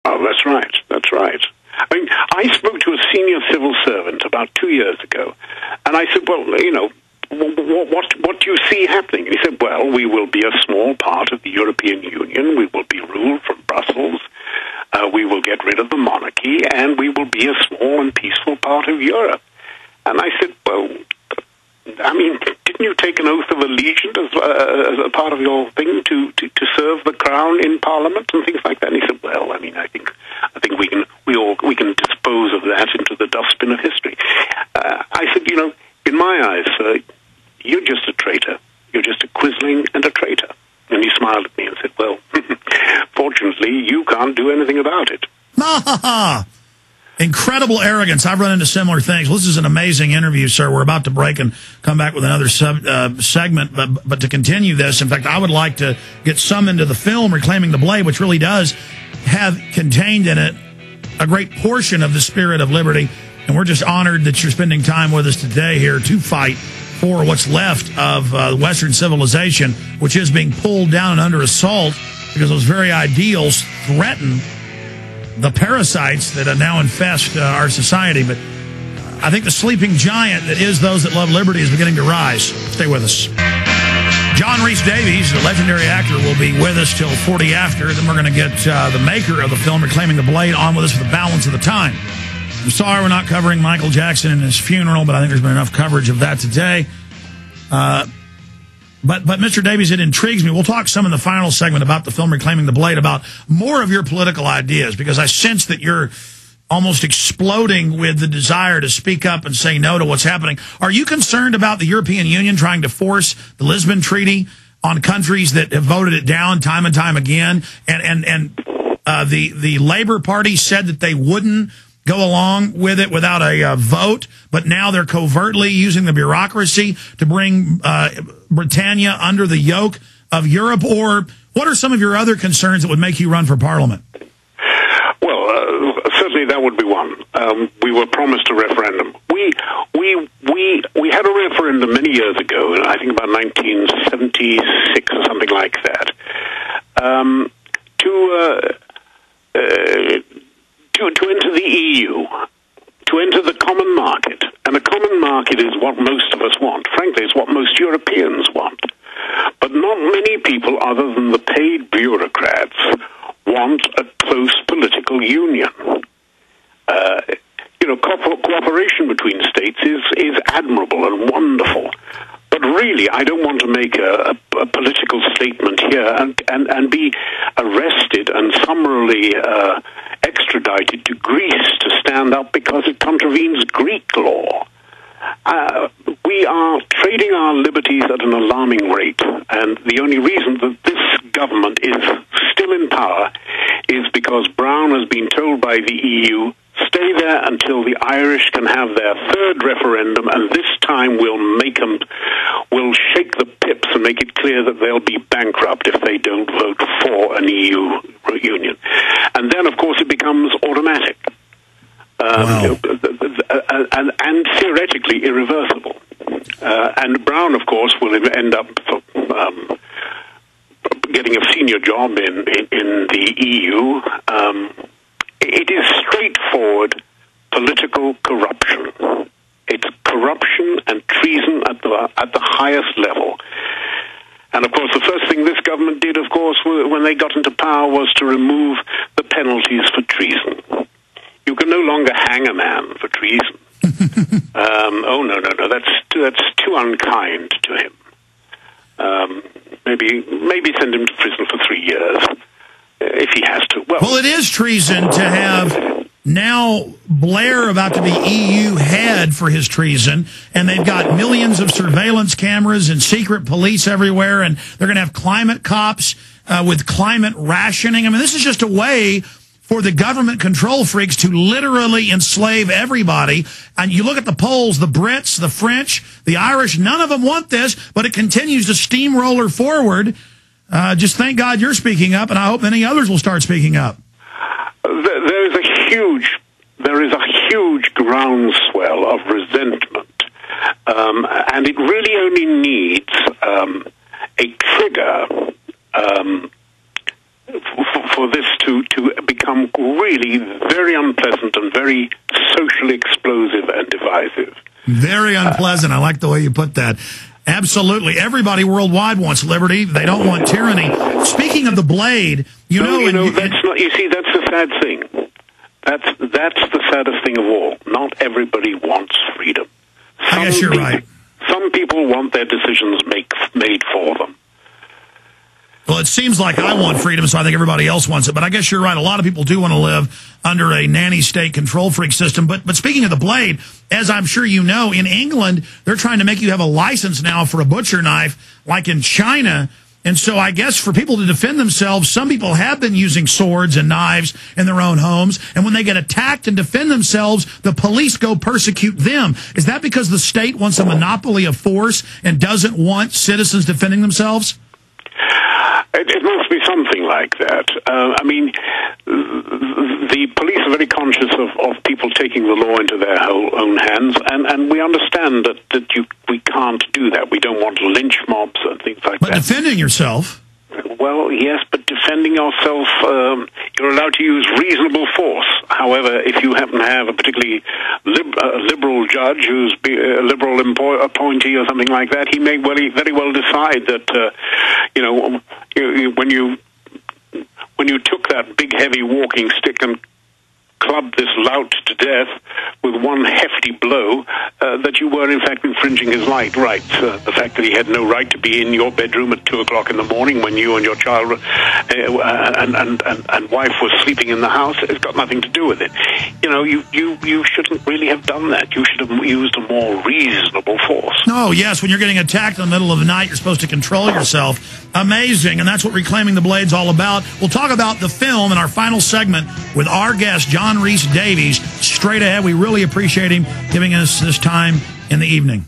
Oh, that's right. That's right. I mean, I spoke to a senior civil servant about 2 years ago, and I said, well, you know, what do you see happening? And he said, well, we will be a small part of the European Union. We will be ruled from Brussels. We will get rid of the monarchy, and we will be a small and peaceful part of Europe. And I said, well, I mean, didn't you take an oath of allegiance as a part of your thing to serve the crown in Parliament and things like that? And he said, well, I mean, I think we can dispose of that into the dustbin of history. I said, you know, in my eyes, sir, you're just a traitor. You're just a quisling and a traitor. And he smiled at me and said, well, fortunately, you can't do anything about it. Incredible arrogance. I've run into similar things. Well, this is an amazing interview, sir. We're about to break and come back with another segment. But to continue this, in fact, I would like to get some into the film, Reclaiming the Blade, which really does have contained in it a great portion of the spirit of liberty. And we're just honored that you're spending time with us today here to fight for what's left of Western civilization, which is being pulled down and under assault because those very ideals threaten the parasites that now infest our society. But I think the sleeping giant that is those that love liberty is beginning to rise. Stay with us. John Rhys-Davies, the legendary actor, will be with us till 40 after. Then we're going to get the maker of the film, Reclaiming the Blade, on with us for the balance of the time. I'm sorry we're not covering Michael Jackson and his funeral, but I think there's been enough coverage of that today. But Mr. Davies, it intrigues me. We'll talk some in the final segment about the film Reclaiming the Blade, about more of your political ideas, because I sense that you're almost exploding with the desire to speak up and say no to what's happening. Are you concerned about the European Union trying to force the Lisbon Treaty on countries that have voted it down time and time again? And the Labour Party said that they wouldn't go along with it without a vote, but now they're covertly using the bureaucracy to bring Britannia under the yoke of Europe? Or what are some of your other concerns that would make you run for Parliament? Well, certainly that would be one. We were promised a referendum. We had a referendum many years ago, I think about 1976 or something like that, to enter the EU, to enter the common market. And the common market is what most of us want. Frankly, it's what most Europeans want. But not many people, other than the paid bureaucrats, want a close political union. Cooperation between states is admirable and wonderful. But really, I don't want to make a political statement here and be arrested and summarily extradited to Greece to stand up because it contravenes Greek law. We are trading our liberties at an alarming rate, and the only reason that this government is still in power is because Brown has been told by the EU, stay there until the Irish can have their third referendum, and this time we'll shake the pips and make it clear that they'll be bankrupt if they don't vote for an EU union. And then, of course, it becomes automatic. Wow. And theoretically irreversible. And Brown, of course, will end up getting a senior job in the EU. It is straightforward political corruption. It's corruption and treason at the highest level. And, of course, the first thing this government did, of course, when they got into power was to remove the penalties for treason. You can no longer hang a man for treason. No, that's too unkind to him. Maybe send him to prison for 3 years, if he has to. Well, it is treason to have now Blair about to be EU head for his treason, and they've got millions of surveillance cameras and secret police everywhere, and they're going to have climate cops with climate rationing. I mean, this is just a way for the government control freaks to literally enslave everybody. And you look at the polls, the Brits, the French, the Irish, none of them want this, but it continues to steamroller forward. Just thank God you're speaking up, and I hope many others will start speaking up. There is a huge groundswell of resentment, and it really only needs a trigger for this to become really very unpleasant and very socially explosive and divisive. Very unpleasant. I like the way you put that. Absolutely. Everybody worldwide wants liberty. They don't want tyranny. Speaking of the blade, that's not. You see, that's the sad thing. That's the saddest thing of all. Not everybody wants freedom. I guess you're right. Some people want their decisions made for them. Well, it seems like I want freedom, so I think everybody else wants it. But I guess you're right. A lot of people do want to live under a nanny state control freak system. But speaking of the blade, as I'm sure you know, in England, they're trying to make you have a license now for a butcher knife, like in China. And so I guess for people to defend themselves, some people have been using swords and knives in their own homes. And when they get attacked and defend themselves, the police go persecute them. Is that because the state wants a monopoly of force and doesn't want citizens defending themselves? It must be something like that. I mean, the police are very conscious of people taking the law into their own hands, and we understand that we can't do that. We don't want lynch mobs and things like that. But defending yourself... Well, yes, but defending yourself, you're allowed to use reasonable force. However, if you happen to have a particularly liberal judge who's a liberal appointee or something like that, he may very well decide that, when you took that big, heavy walking stick and clubbed this lout to death with one hefty blow, that you were in fact infringing his rights. The fact that he had no right to be in your bedroom at 2 o'clock in the morning when you and your child and wife were sleeping in the house has got nothing to do with it. You shouldn't really have done that. You should have used a more reasonable force. No, yes, when you're getting attacked in the middle of the night, you're supposed to control yourself. Amazing, and that's what Reclaiming the Blade's all about. We'll talk about the film in our final segment with our guest, John Rhys-Davies, straight ahead. We really appreciate him giving us this time in the evening.